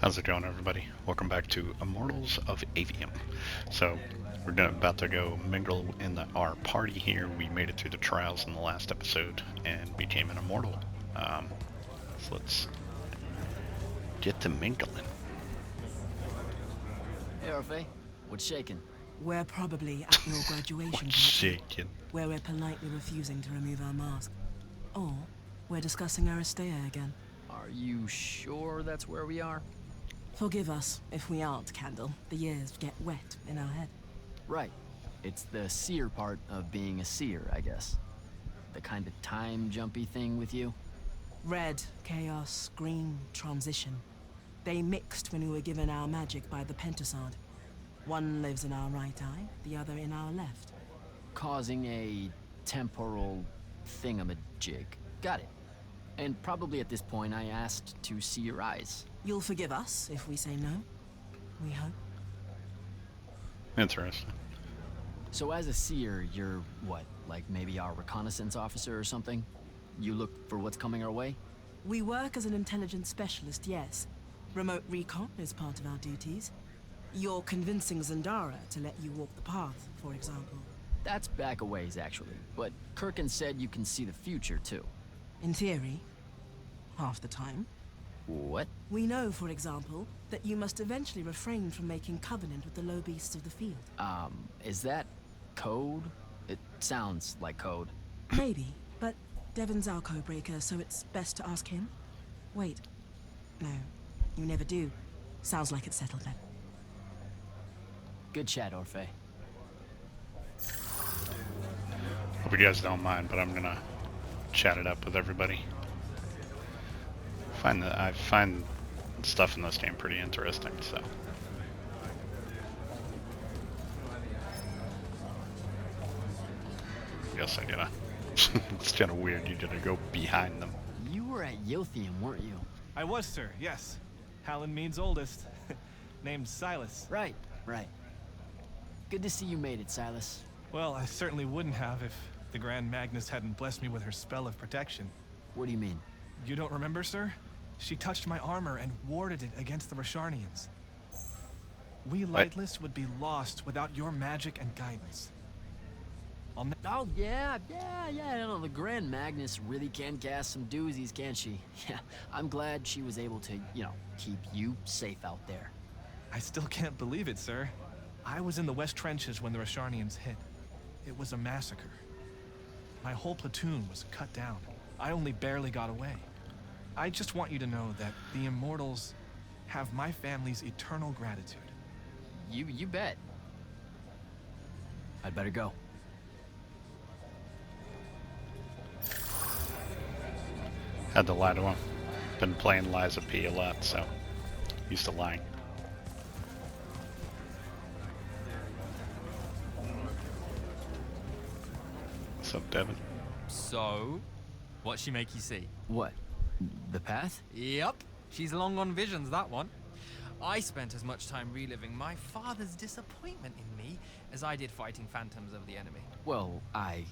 How's it going, everybody? Welcome back to Immortals of Aveum. So, we're about to go mingle in our party here. We made it through the trials in the last episode and became an immortal. So let's get to mingling. Hey, Orphe. What's shaking? We're probably at your graduation party, Shaking. where we're politely refusing to remove our mask. Or we're discussing Aristea again. Are you sure that's where we are? Forgive us if we aren't, Candle. The years get wet in our head. Right. It's the seer part of being a seer, I guess. The kind of time-jumpy thing with you. Red, chaos, green, transition. They mixed when we were given our magic by the Pentasard. One lives in our right eye, the other in our left. Causing a temporal thingamajig. Got it. And probably at this point I asked to see your eyes. You'll forgive us if we say no? We hope. Interesting. So as a seer, you're what? Like maybe our reconnaissance officer or something? You look for what's coming our way? We work as an intelligence specialist, yes. Remote recon is part of our duties. You're convincing Zendara to let you walk the path, for example. That's back a ways, actually. But Kirkin said you can see the future, too. In theory, half the time. What? We know, for example, that you must eventually refrain from making covenant with the low beasts of the field. Is that code? It sounds like code. Maybe, but Devon's our code-breaker, so it's best to ask him. Wait. No, you never do. Sounds like it's settled then. Good chat, Orphe. Hope you guys don't mind, but I'm gonna chat it up with everybody. I find stuff in this game pretty interesting, so. Guess I gotta. It's kind of weird. You gotta go behind them. You were at Yothium, weren't you? I was, sir, yes. Hallen means oldest. Named Silas. Right. Good to see you made it, Silas. Well, I certainly wouldn't have if the Grand Magnus hadn't blessed me with her spell of protection. What do you mean? You don't remember, sir? She touched my armor and warded it against the Rasharnians. We Lightless would be lost without your magic and guidance. Oh, yeah, no, the Grand Magnus really can cast some doozies, can't she? Yeah, I'm glad she was able to, keep you safe out there. I still can't believe it, sir. I was in the West Trenches when the Rasharnians hit. It was a massacre. My whole platoon was cut down. I only barely got away. I just want you to know that the Immortals have my family's eternal gratitude. You bet. I'd better go. Had to lie to him. Been playing Liza P a lot, so used to lying. What's up, Devin? So, what'd she make you see? What? The path? Yep, she's long on visions, that one. I spent as much time reliving my father's disappointment in me as I did fighting phantoms of the enemy. Well,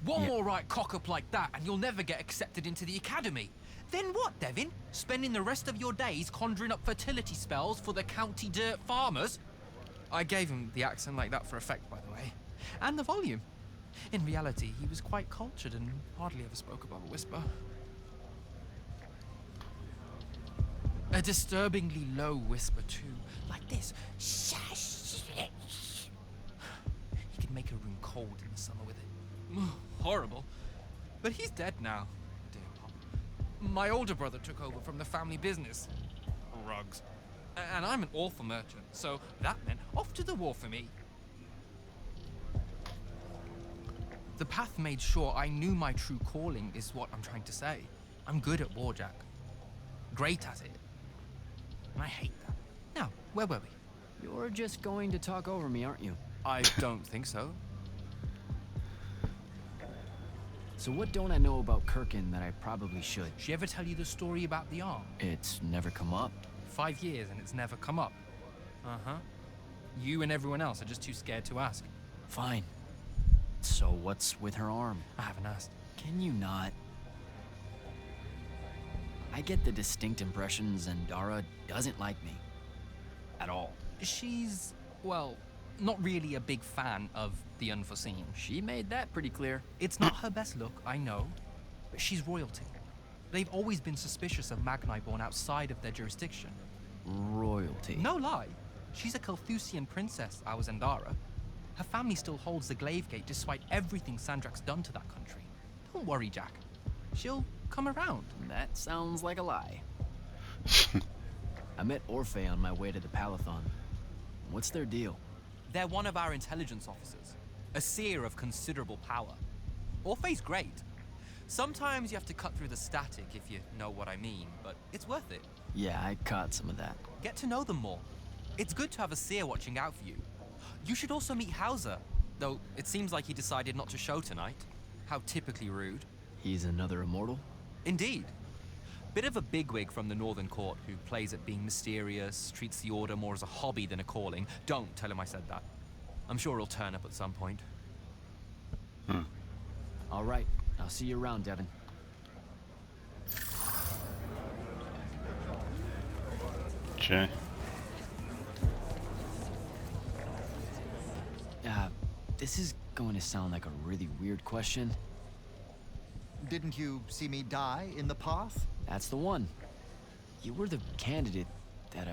One more right cock-up like that and you'll never get accepted into the academy. Then what, Devin? Spending the rest of your days conjuring up fertility spells for the county dirt farmers? I gave him the accent like that for effect, by the way. And the volume. In reality, he was quite cultured and hardly ever spoke above a whisper. A disturbingly low whisper, too. Like this. He could make a room cold in the summer with it. Horrible. But he's dead now. Dear Pop. My older brother took over from the family business. Rugs. And I'm an awful merchant, so that meant off to the war for me. The path made sure I knew my true calling is what I'm trying to say. I'm good at war, Jack. Great at it. And I hate that. Now, where were we? You're just going to talk over me, aren't you? I don't think so. So what don't I know about Kirkin that I probably should? She ever tell you the story about the arm? It's never come up. 5 years and it's never come up. Uh-huh. You and everyone else are just too scared to ask. Fine. So what's with her arm? I haven't asked. Can you not? I get the distinct impression Zendara doesn't like me. at all. She's, well, not really a big fan of the unforeseen. She made that pretty clear. It's not her best look, I know, but she's royalty. They've always been suspicious of Magni born outside of their jurisdiction. Royalty. No lie. She's a Carthusian princess, our Zendara. Her family still holds the Glaive Gate despite everything Sandrak's done to that country. Don't worry, Jack. She'll come around. That sounds like a lie. I met Orphe on my way to the Palathon. What's their deal? They're one of our intelligence officers, a seer of considerable power. Orphe's great. Sometimes you have to cut through the static, if you know what I mean, but it's worth it. Yeah, I caught some of that. Get to know them more. It's good to have a seer watching out for you. You should also meet Hauser, though it seems like he decided not to show tonight. How typically rude. He's another immortal? Indeed. Bit of a bigwig from the Northern Court who plays at being mysterious, treats the Order more as a hobby than a calling. Don't tell him I said that. I'm sure he'll turn up at some point. All right, I'll see you around, Devin. Okay. This is going to sound like a really weird question. Didn't you see me die in the path? That's the one. You were the candidate that,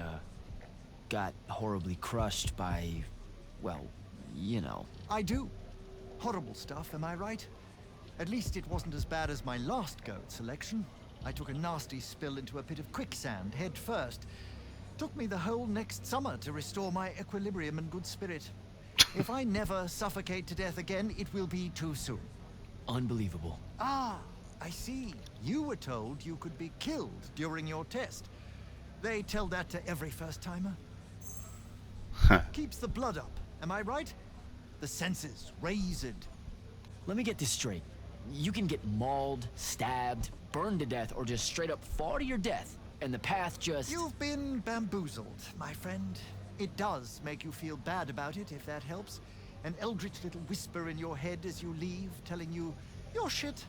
got horribly crushed by, well, you know. I do. Horrible stuff, am I right? At least it wasn't as bad as my last go at selection. I took a nasty spill into a pit of quicksand head first. Took me the whole next summer to restore my equilibrium and good spirit. If I never suffocate to death again, it will be too soon. Unbelievable. Ah, I see. You were told you could be killed during your test. They tell that to every first-timer. Keeps the blood up, am I right? The senses raised. Let me get this straight. You can get mauled, stabbed, burned to death, or just straight up fall to your death, and the path just... You've been bamboozled, my friend. It does make you feel bad about it, if that helps. An eldritch little whisper in your head as you leave, telling you, you're shit,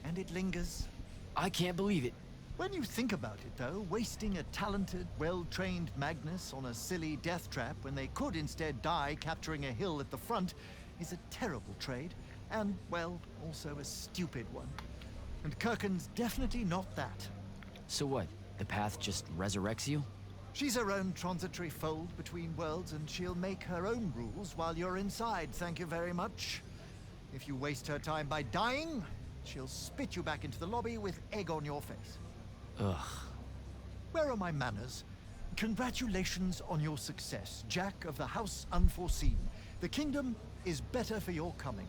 and it lingers. I can't believe it. When you think about it, though, wasting a talented, well-trained Magnus on a silly death trap when they could instead die capturing a hill at the front is a terrible trade, and, well, also a stupid one. And Kirkin's definitely not that. So what? The path just resurrects you? She's her own transitory fold between worlds, and she'll make her own rules while you're inside, thank you very much. If you waste her time by dying, she'll spit you back into the lobby with egg on your face. Ugh. Where are my manners? Congratulations on your success, Jack of the House Unforeseen. The kingdom is better for your coming.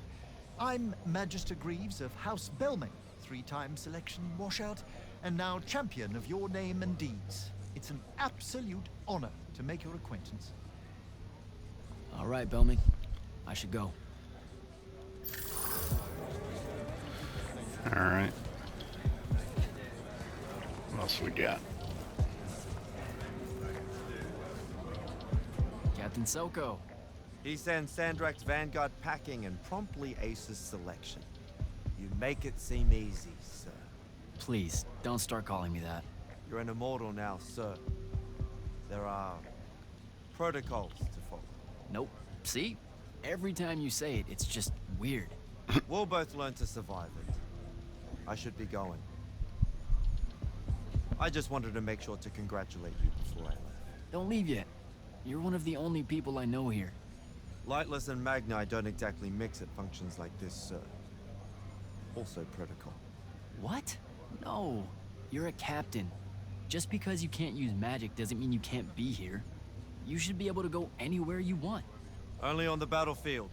I'm Magister Greaves of House Belming, 3-time selection washout, and now champion of your name and deeds. It's an absolute honor to make your acquaintance. All right, Belming. I should go. All right. What else we got? Captain Soko. He sends Sandrak's vanguard packing and promptly aces selection. You make it seem easy, sir. Please, don't start calling me that. You're an immortal now, sir. There are protocols to follow. Nope. See? Every time you say it, it's just weird. We'll both learn to survive it. I should be going. I just wanted to make sure to congratulate you before I left. Don't leave yet. You're one of the only people I know here. Lightless and Magni don't exactly mix at functions like this, sir. Also protocol. What? No. You're a captain. Just because you can't use magic doesn't mean you can't be here. You should be able to go anywhere you want. Only on the battlefield.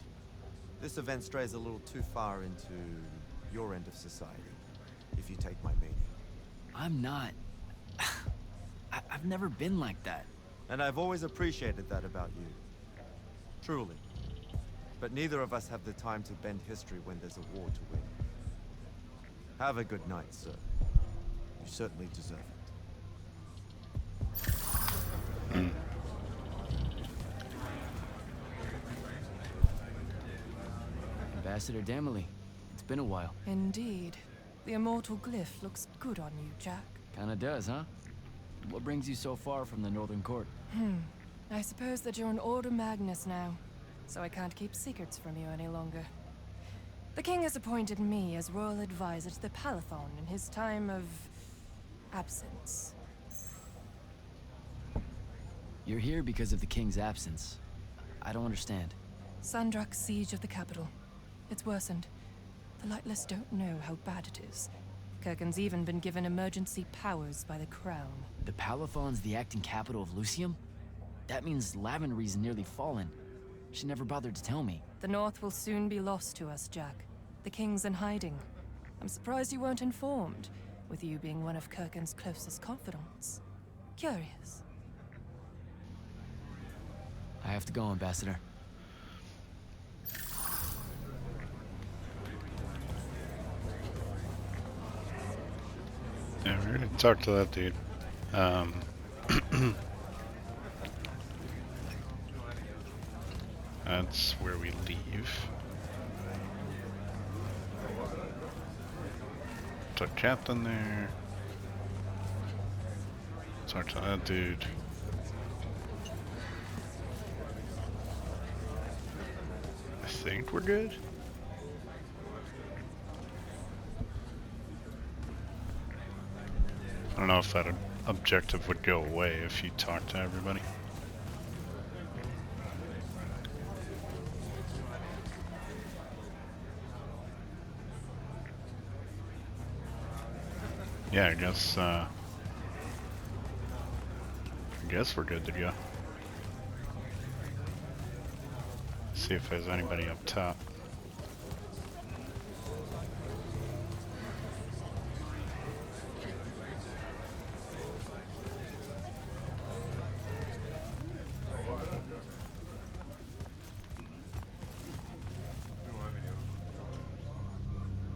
This event strays a little too far into your end of society, if you take my meaning. I'm not... I've never been like that. And I've always appreciated that about you. Truly. But neither of us have the time to bend history when there's a war to win. Have a good night, sir. You certainly deserve it. Ambassador Damley, it's been a while. Indeed. The immortal glyph looks good on you, Jack. Kinda does, huh? What brings you so far from the Northern Court? I suppose that you're an Order Magnus now, so I can't keep secrets from you any longer. The king has appointed me as royal advisor to the Palathon in his time of absence. You're here because of the king's absence. I don't understand. Sandrak's siege of the capital. It's worsened. The Lightless don't know how bad it is. Kirken's even been given emergency powers by the crown. The Palathon's the acting capital of Lucium? That means Lavenry's nearly fallen. She never bothered to tell me. The North will soon be lost to us, Jack. The king's in hiding. I'm surprised you weren't informed, with you being one of Kirken's closest confidants. Curious. I have to go, Ambassador. Yeah, we're gonna talk to that dude. That's where we leave. Talk captain there. Talk to that dude. I think we're good. I don't know if that objective would go away if you talk to everybody. Yeah, I guess we're good to go. See if there's anybody up top.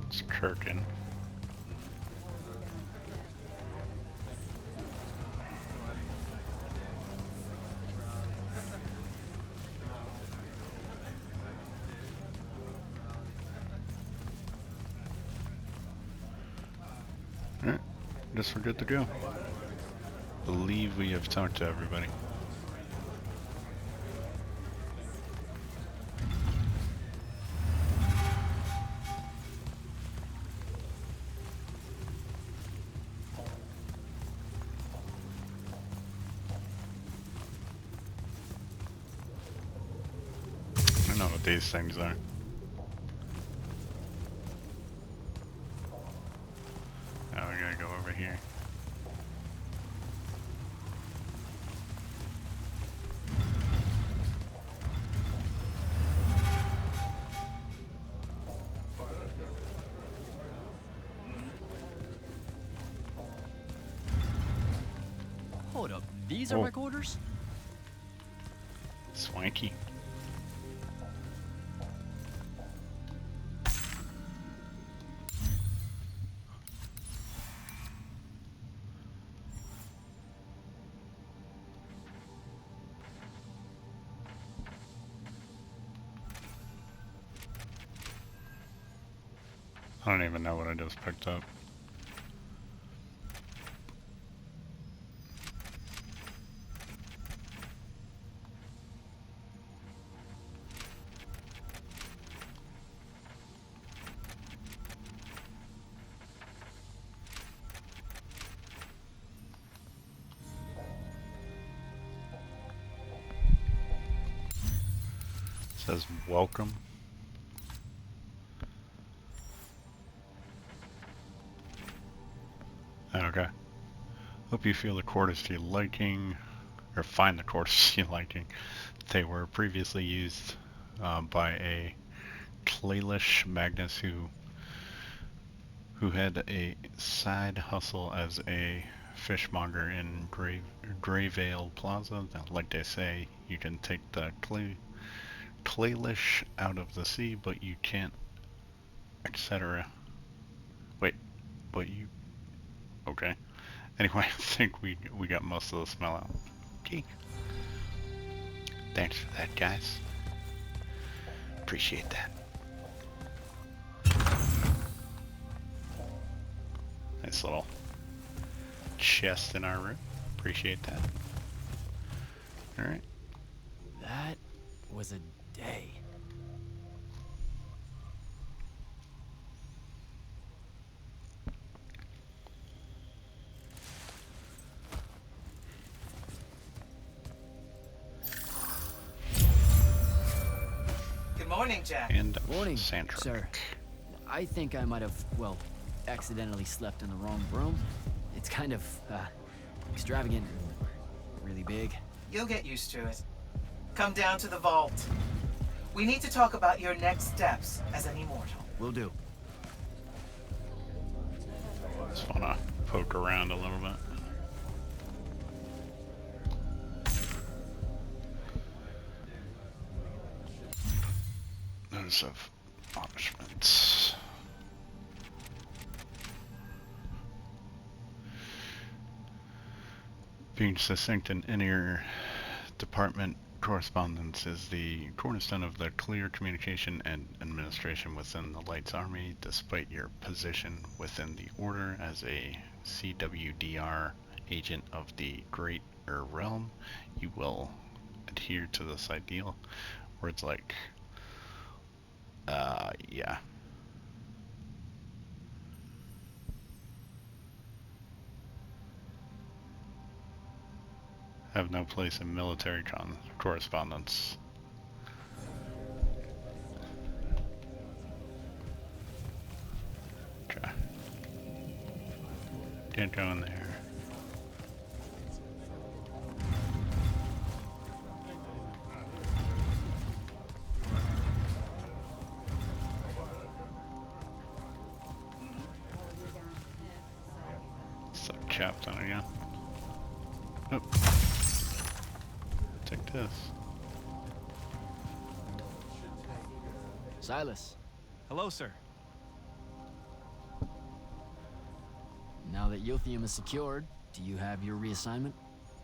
It's Kirken. Alright, guess we're good to go. Believe we have talked to everybody. I know what these things are. Now we gotta go over here. Hold up. These are Oh. my quarters? Swanky. I don't even know what I just picked up. It says welcome. Okay. Hope you feel the quarters to your liking, or find the quarters to your liking. They were previously used by a Clalish Magnus who had a side hustle as a fishmonger in Greyvale Plaza. Now, like they say, you can take the Clalish out of the sea, but you can't, etc. Wait, but you... Okay. Anyway, I think we got most of the smell out. Okay. Thanks for that, guys. Appreciate that. Nice little chest in our room. Appreciate that. Alright. That was a day. Good morning, Jack. And Morning, Sandra. sir. I think I might have, well, accidentally slept in the wrong room. It's kind of, extravagant and really big. You'll get used to it. Come down to the vault. We need to talk about your next steps as an immortal. Will do. Just wanna poke around a little bit. Notice of punishments. Being succinct and inter-department correspondence is the cornerstone of the clear communication and administration within the Light's Army. Despite your position within the Order as a CWDR agent of the Greater Realm, you will adhere to this ideal. Words like, yeah. Have no place in military correspondence. Okay. Can't go in there. Sub captain again. Oh. Take this. Silas, Hello, sir. now that Yothium is secured, do you have your reassignment?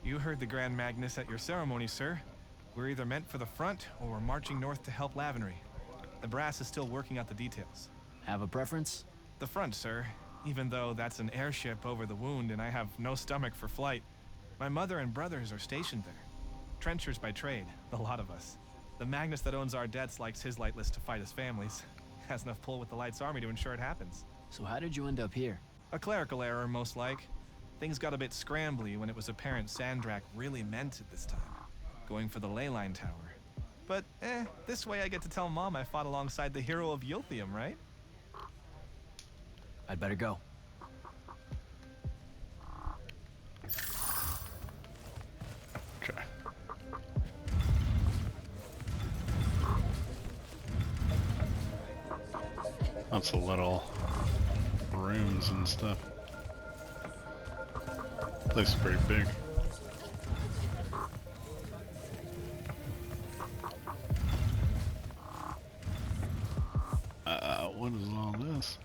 You heard the Grand Magnus at your ceremony, sir. We're either meant for the front, or we're marching north to help Lavenry. The brass is still working out the details. Have a preference? The front, sir. Even though that's an airship over the wound and I have no stomach for flight. My mother and brothers are stationed there. Trenchers by trade, the lot of us. The Magnus that owns our debts likes his lightless to fight his families. Has enough pull with the Light's Army to ensure it happens. So how did you end up here? A clerical error, most like. Things got a bit scrambly when it was apparent Sandrak really meant it this time. Going for the ley line tower. But, this way I get to tell Mom I fought alongside the hero of Yothium, right? I'd better go. Okay. Lots of little rooms and stuff. Place is pretty big. What is all this?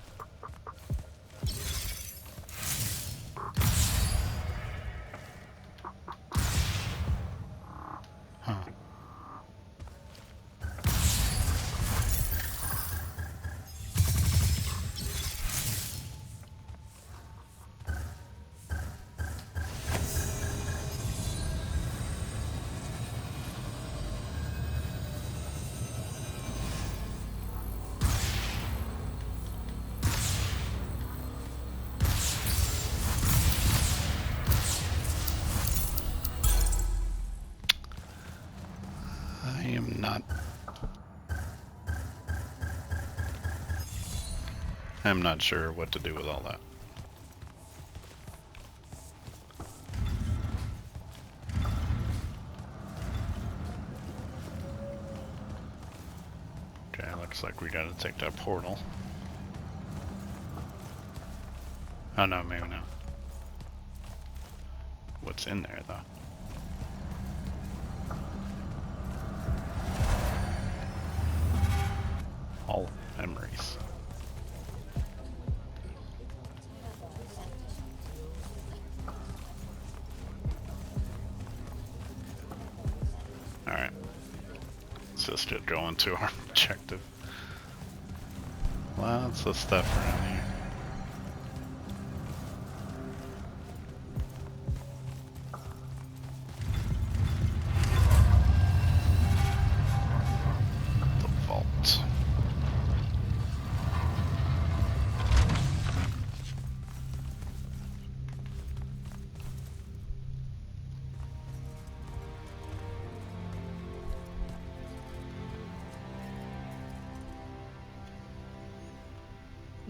Huh. I'm not sure what to do with all that. Okay, looks like we gotta take that portal. Oh no, maybe not. What's in there though? All memories. Alright. Let's just get going to our objective. Lots of stuff around here.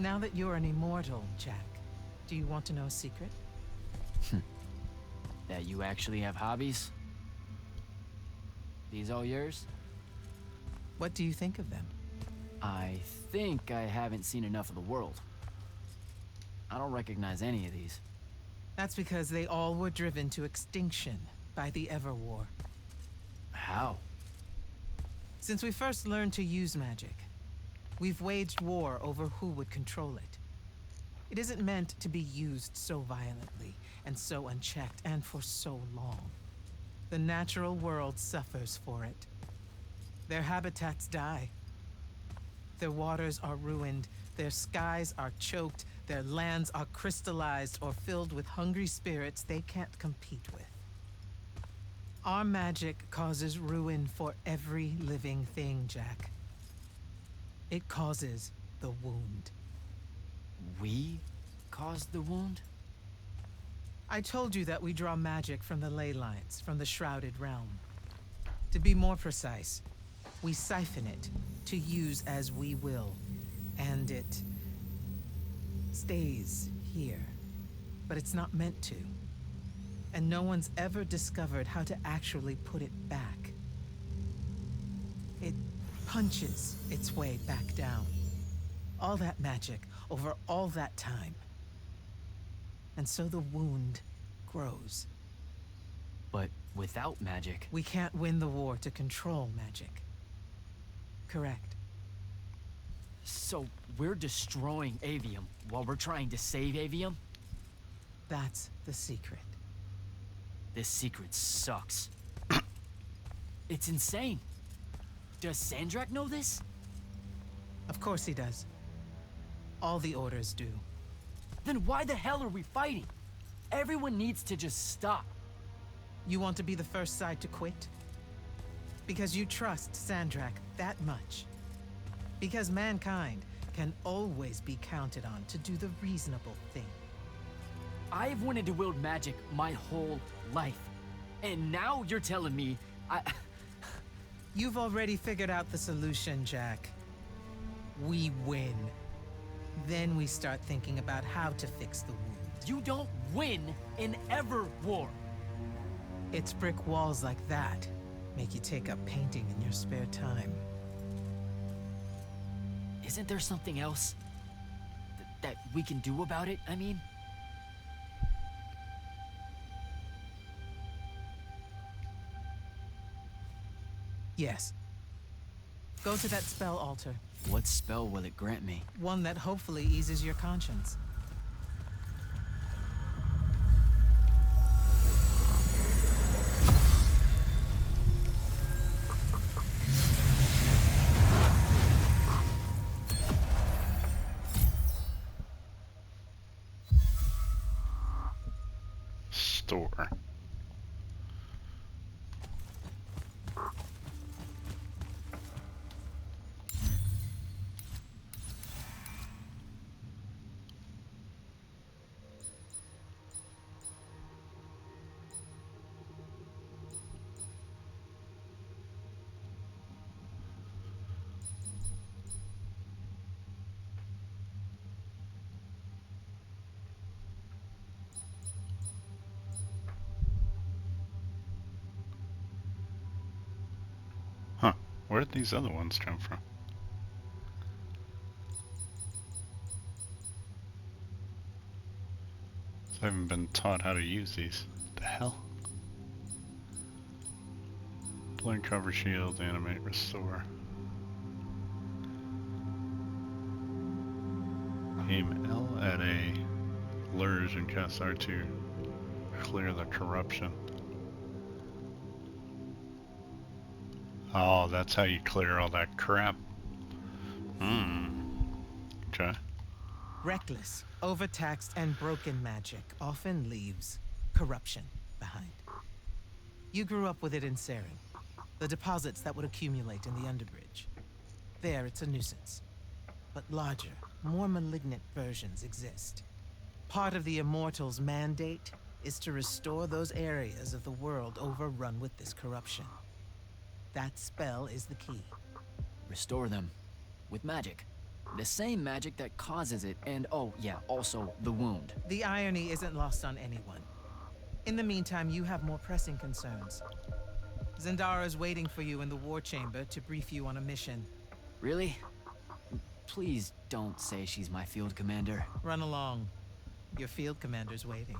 Now that you're an immortal, Jack, do you want to know a secret? That you actually have hobbies? These all yours? What do you think of them? I think I haven't seen enough of the world. I don't recognize any of these. That's because they all were driven to extinction by the Everwar. How? Since we first learned to use magic, we've waged war over who would control it. It isn't meant to be used so violently and so unchecked and for so long. The natural world suffers for it. Their habitats die. Their waters are ruined, their skies are choked, their lands are crystallized or filled with hungry spirits they can't compete with. Our magic causes ruin for every living thing, Jack. It causes the wound. We caused the wound? I told you that we draw magic from the ley lines, from the shrouded realm. To be more precise, we siphon it to use as we will, and it stays here. But it's not meant to. And no one's ever discovered how to actually put it back. It punches its way back down. All that magic over all that time. And so the wound grows. But without magic... We can't win the war to control magic. Correct. So we're destroying Avium while we're trying to save Avium? That's the secret. This secret sucks. It's insane. Does Sandrak know this? Of course he does. All the orders do. Then why the hell are we fighting? Everyone needs to just stop. You want to be the first side to quit? Because you trust Sandrak that much. Because mankind can always be counted on to do the reasonable thing. I've wanted to wield magic my whole life. And now you're telling me You've already figured out the solution, Jack. We win. Then we start thinking about how to fix the wound. You don't win in Everwar. It's brick walls like that make you take up painting in your spare time. Isn't there something else that we can do about it, I mean? Yes. Go to that spell altar. What spell will it grant me? One that hopefully eases your conscience. Store. Huh. Where did these other ones come from? I haven't been taught how to use these. The hell? Blink, cover, shield, animate, restore. Aim L at a lures and cast R2. Clear the corruption. Oh, that's how you clear all that crap. Okay. Reckless, overtaxed, and broken magic often leaves corruption behind. You grew up with it in Saren, the deposits that would accumulate in the Underbridge. There, it's a nuisance. But larger, more malignant versions exist. Part of the Immortals' mandate is to restore those areas of the world overrun with this corruption. That spell is the key. Restore them. With magic. The same magic that causes it, and oh yeah, also the wound. The irony isn't lost on anyone. In the meantime, you have more pressing concerns. Zendara's waiting for you in the war chamber to brief you on a mission. Really? Please don't say she's my field commander. Run along. Your field commander's waiting.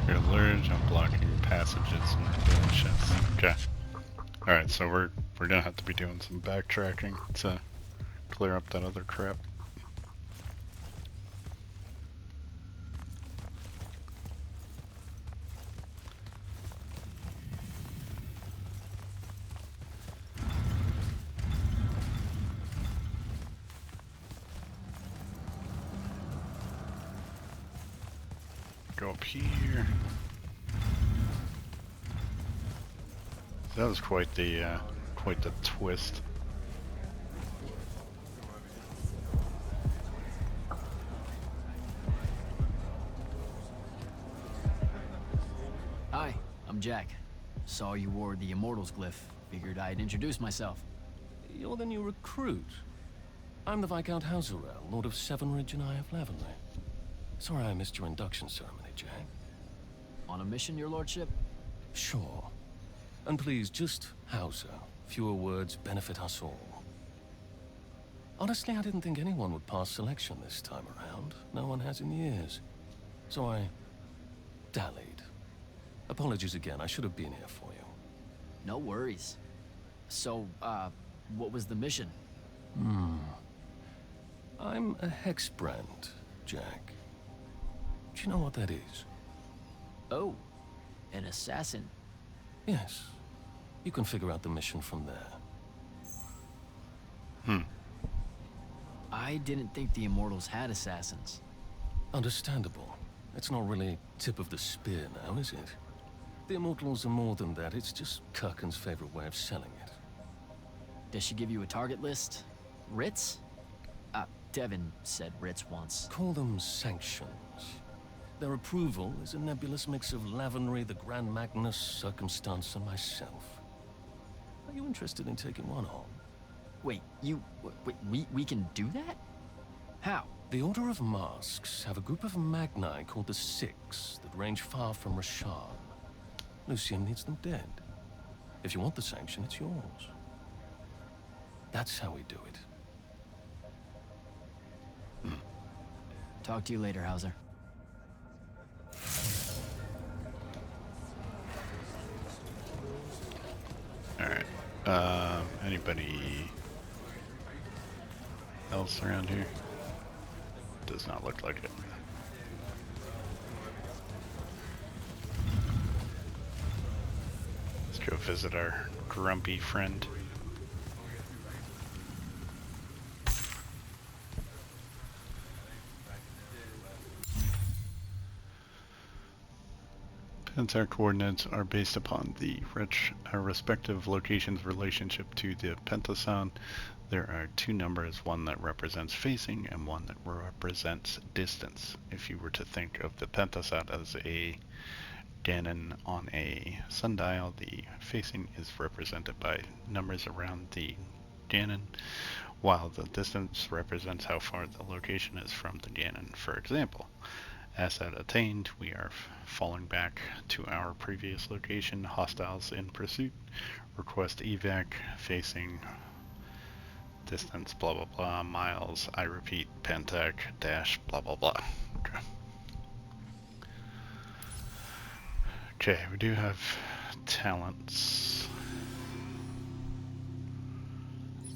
You're allergic on blocking passages and delicious. Okay. Alright, so we're gonna have to be doing some backtracking to clear up that other crap. Go up here. That was quite the twist. Hi, I'm Jack. Saw you wore the Immortals glyph. Figured I'd introduce myself. You're the new recruit. I'm the Viscount Hauserel, Lord of Sevenridge and Eye of Lavenley. Sorry I missed your induction ceremony, Jack. On a mission, your lordship? Sure. And please, just Hauser. Fewer words benefit us all. Honestly, I didn't think anyone would pass selection this time around. No one has in years. So I dallied. Apologies again, I should have been here for you. No worries. So, what was the mission? I'm a hexbrand, Jack. Do you know what that is? Oh, an assassin. Yes. You can figure out the mission from there. I didn't think the Immortals had assassins. Understandable. It's not really tip of the spear now, is it? The Immortals are more than that. It's just Kirkin's favorite way of selling it. Does she give you a target list? Writs? Devin said writs once. Call them sanctions. Their approval is a nebulous mix of Lavenry, the Grand Magnus, Circumstance, and myself. Are you interested in taking one on? Wait, we can do that? How? The Order of Masks have a group of Magni called the Six that range far from Rasharn. Lucian needs them dead. If you want the sanction, it's yours. That's how we do it. Talk to you later, Hauser. Alright. Anybody else around here? Does not look like it. Let's go visit our grumpy friend. Since our coordinates are based upon the respective locations' relationship to the pentason, there are two numbers, one that represents facing and one that represents distance. If you were to think of the pentason as a Ganon on a sundial, the facing is represented by numbers around the Ganon, while the distance represents how far the location is from the Ganon. For example, asset attained, we are falling back to our previous location, hostiles in pursuit, request evac, facing, distance, blah blah blah, miles, I repeat, pentac, dash, blah blah blah. Okay, we do have talents.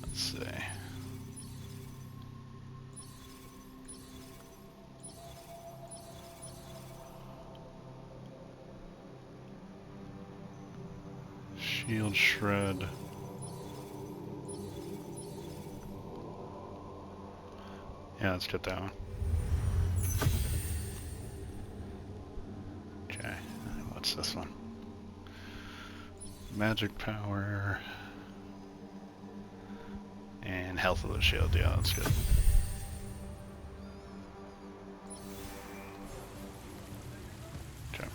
Let's see. Shield Shred. Yeah, let's get that one. Okay, what's this one? Magic Power. And Health of the Shield, yeah, that's good. Okay.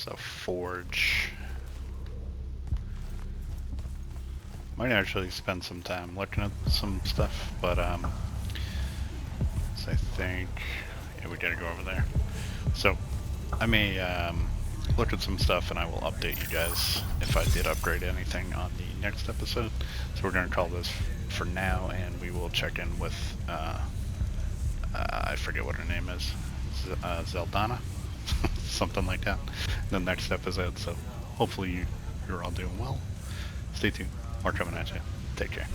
So forge. Might actually spend some time looking at some stuff, but so I think, yeah, we gotta go over there. So I may look at some stuff and I will update you guys if I did upgrade anything on the next episode. So we're gonna call this for now, and we will check in with I forget what her name is, Zeldana, something like that, the next episode. So hopefully you're all doing well. Stay tuned. More coming at you. Take care.